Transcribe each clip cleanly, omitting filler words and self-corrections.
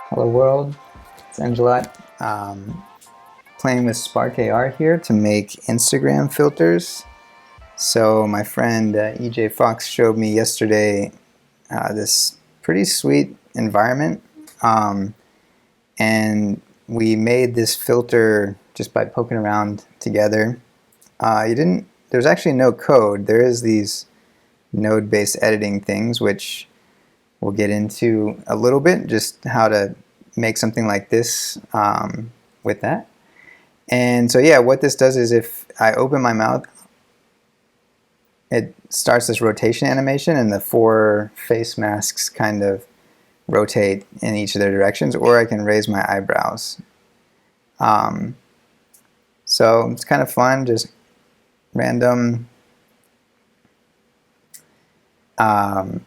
Hello world, it's Angela. Playing with Spark AR here to make Instagram filters. So my friend EJ Fox showed me yesterday this pretty sweet environment, and we made this filter just by poking around together. There's actually no code. There is these node-based editing things, which we'll get into a little bit, just how to make something like this with that. And so yeah, what this does is if I open my mouth, it starts this rotation animation, and the four face masks kind of rotate in each of their directions, or I can raise my eyebrows. So it's kind of fun, just random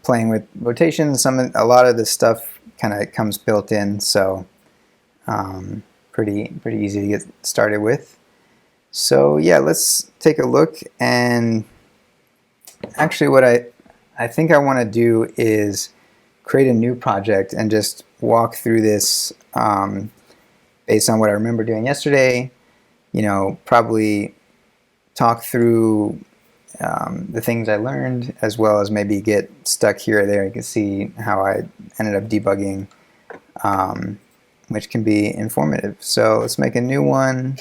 playing with rotations. A lot of this stuff kind of comes built in, so pretty easy to get started with. So yeah, let's take a look. And actually what I think I want to do is create a new project and just walk through this based on what I remember doing yesterday. You know, probably talk through the things I learned, as well as maybe get stuck here or there. You can see how I ended up debugging, which can be informative. So let's make a new one.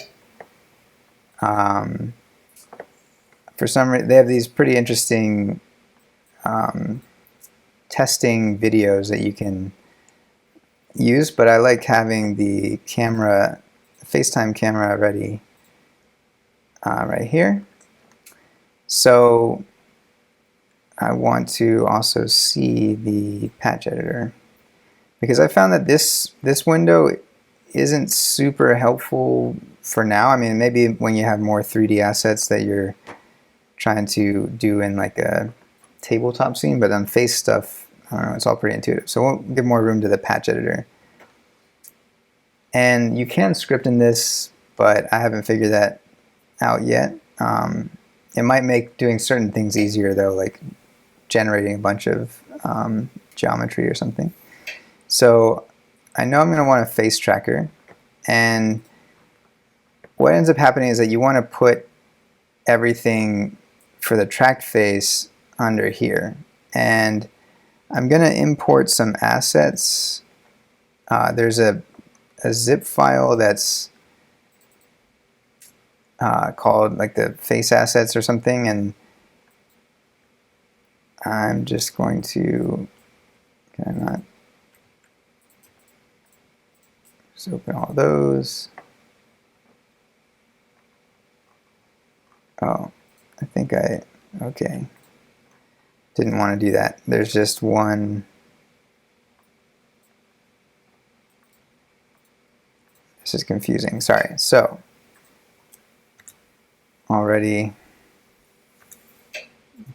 For some reason, they have these pretty interesting testing videos that you can use, but I like having the camera, FaceTime camera ready right here. So I want to also see the patch editor, because I found that this window isn't super helpful for now. I mean, maybe when you have more 3D assets that you're trying to do in like a tabletop scene, but on face stuff, I don't know, it's all pretty intuitive. So we'll give more room to the patch editor. And you can script in this, but I haven't figured that out yet. It might make doing certain things easier though, like generating a bunch of geometry or something. So I know I'm going to want a face tracker, and what ends up happening is that you want to put everything for the tracked face under here. And I'm going to import some assets. There's a zip file that's called like the face assets or something, and I'm just going to, can I not just open all those? Oh, I think okay. Didn't want to do that. There's just one. This is confusing, sorry. So, already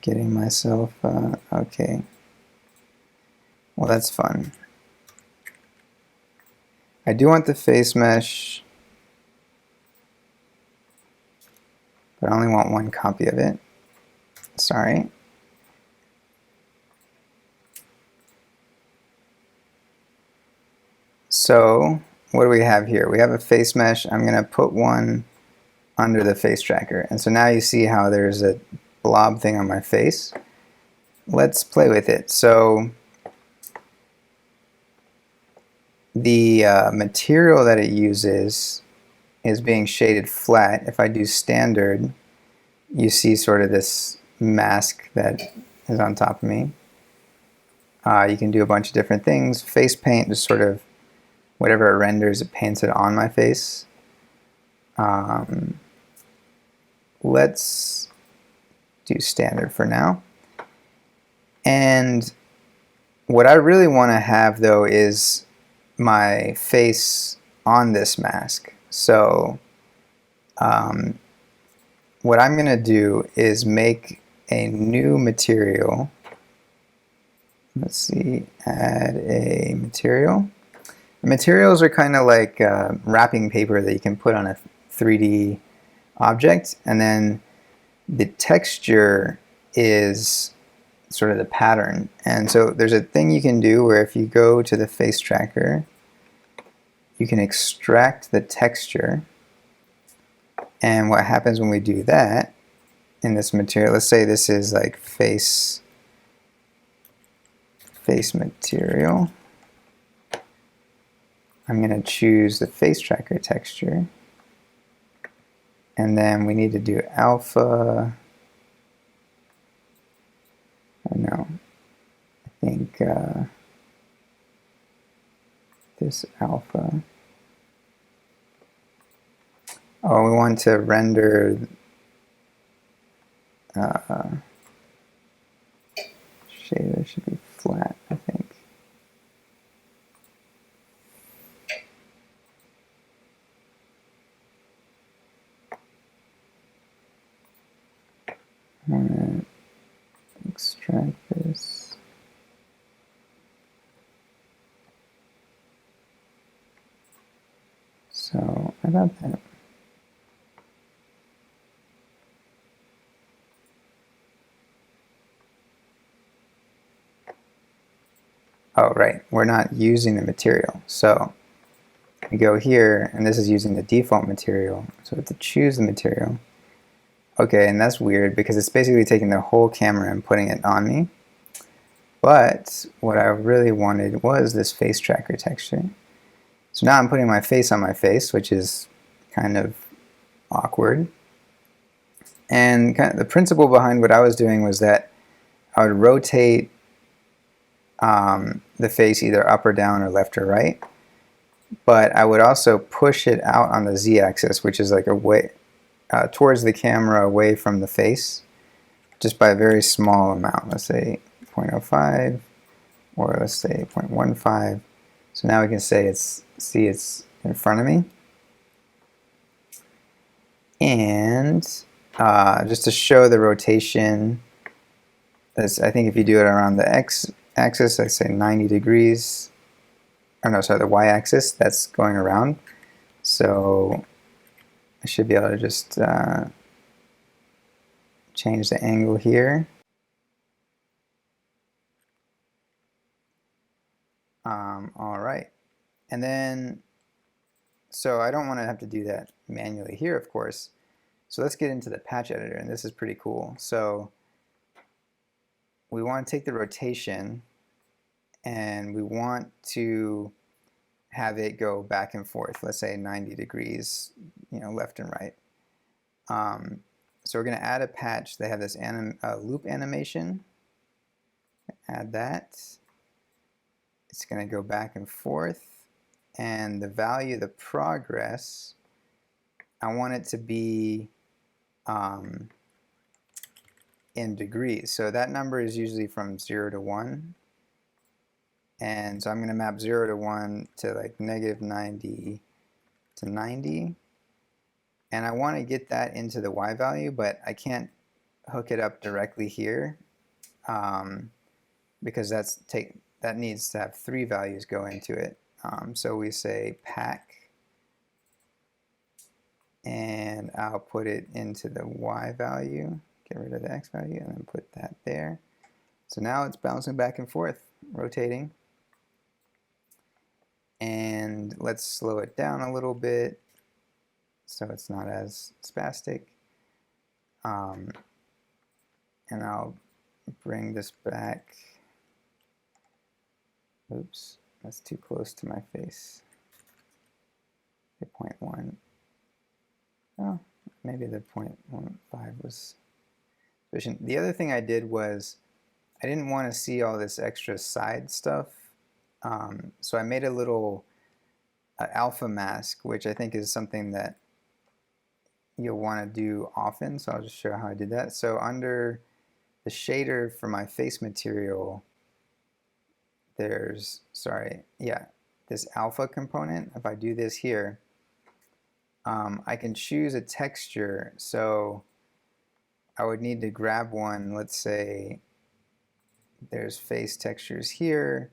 getting myself, okay. Well, that's fun. I do want the face mesh, but I only want one copy of it. Sorry. So, what do we have here? We have a face mesh. I'm going to put one under the face tracker. And so now you see how there's a blob thing on my face. Let's play with it. So the material that it uses is being shaded flat. If I do standard, you see sort of this mask that is on top of me. You can do a bunch of different things. Face paint, just sort of whatever it renders, it paints it on my face. Let's do standard for now. And what I really want to have though is my face on this mask. So what I'm going to do is make a new material. Let's see, add a material. Materials are kind of like wrapping paper that you can put on a 3D object, and then the texture is sort of the pattern. And so there's a thing you can do where if you go to the face tracker, you can extract the texture. And what happens when we do that in this material, let's say this is like face material. I'm going to choose the face tracker texture. And then we need to do alpha. Oh no, I think this alpha. Oh, we want to render shader should be flat, I think. I want to extract this. So about that. Oh, right, we're not using the material. So we go here, and this is using the default material. So we have to choose the material. Okay, and that's weird because it's basically taking the whole camera and putting it on me. But what I really wanted was this face tracker texture. So now I'm putting my face on my face, which is kind of awkward. And kind of the principle behind what I was doing was that I would rotate the face either up or down or left or right. But I would also push it out on the z-axis, which is like away towards the camera, away from the face, just by a very small amount. Let's say 0.05, or let's say 0.15. So now we can say it's in front of me. And just to show the rotation, I think if you do it around the x-axis, I say 90 degrees. Oh no, sorry, the y-axis, that's going around. So I should be able to just change the angle here. All right. And then, so I don't want to have to do that manually here, of course. So let's get into the patch editor, and this is pretty cool. So we want to take the rotation, and we want to have it go back and forth, let's say 90 degrees, left and right. So we're going to add a patch. They have this loop animation. Add that. It's going to go back and forth. And the value, the progress, I want it to be in degrees. So that number is usually from 0 to 1. And so I'm going to map 0 to 1 to like -90 to 90. And I want to get that into the y value, but I can't hook it up directly here because that needs to have 3 values go into it. So we say pack, and I'll put it into the y value, get rid of the x value, and then put that there. So now it's bouncing back and forth, rotating. And let's slow it down a little bit so it's not as spastic. And I'll bring this back. Oops, that's too close to my face. 0.1. Oh, maybe the 0.15 was sufficient. The other thing I did was I didn't want to see all this extra side stuff. So I made a little alpha mask, which I think is something that you'll want to do often. So I'll just show how I did that. So under the shader for my face material, there's, this alpha component. If I do this here, I can choose a texture. So I would need to grab one. Let's say there's face textures here.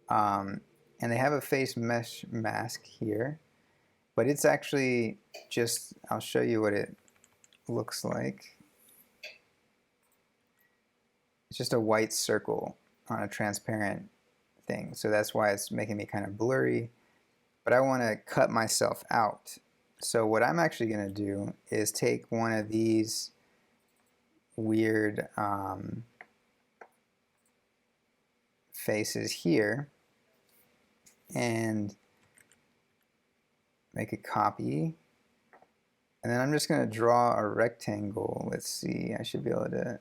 And they have a face mesh mask here. But it's actually just, I'll show you what it looks like. It's just a white circle on a transparent thing. So that's why it's making me kind of blurry. But I want to cut myself out. So what I'm actually going to do is take one of these weird faces here and make a copy. And then I'm just going to draw a rectangle. Let's see, I should be able to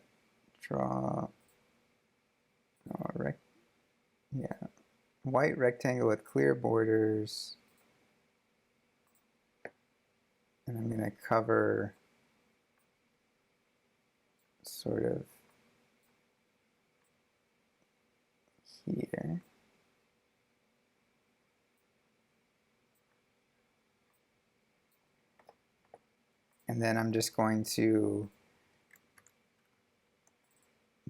draw white rectangle with clear borders. And I'm going to cover sort of here. And then I'm just going to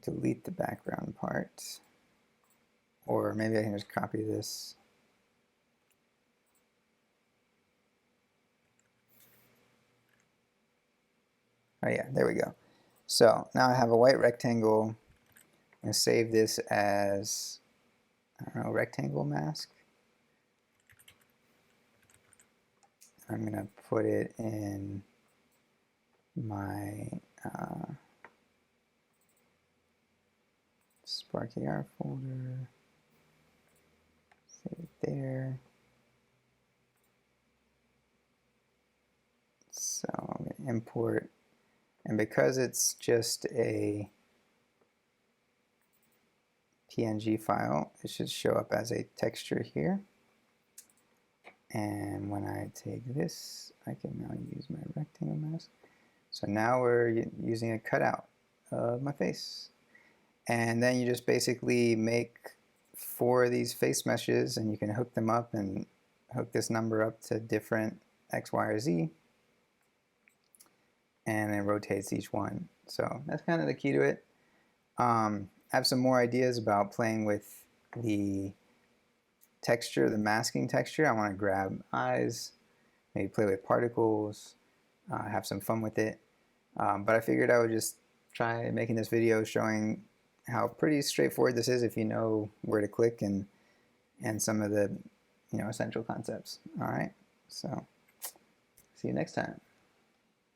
delete the background part. Or maybe I can just copy this. Oh yeah, there we go. So now I have a white rectangle. I'm going to save this as, I don't know, rectangle mask. I'm going to put it in my Spark AR folder. Save it there. So I'm going to import, and because it's just a PNG file, it should show up as a texture here. And when I take this, I can now use my rectangle mask. So now we're using a cutout of my face. And then you just basically make 4 of these face meshes, and you can hook them up and hook this number up to different X, Y, or Z. And it rotates each one. So that's kind of the key to it. I have some more ideas about playing with the texture, the masking texture. I want to grab eyes, maybe play with particles, have some fun with it. But I figured I would just try making this video showing how pretty straightforward this is if you know where to click and some of the essential concepts. All right, so see you next time.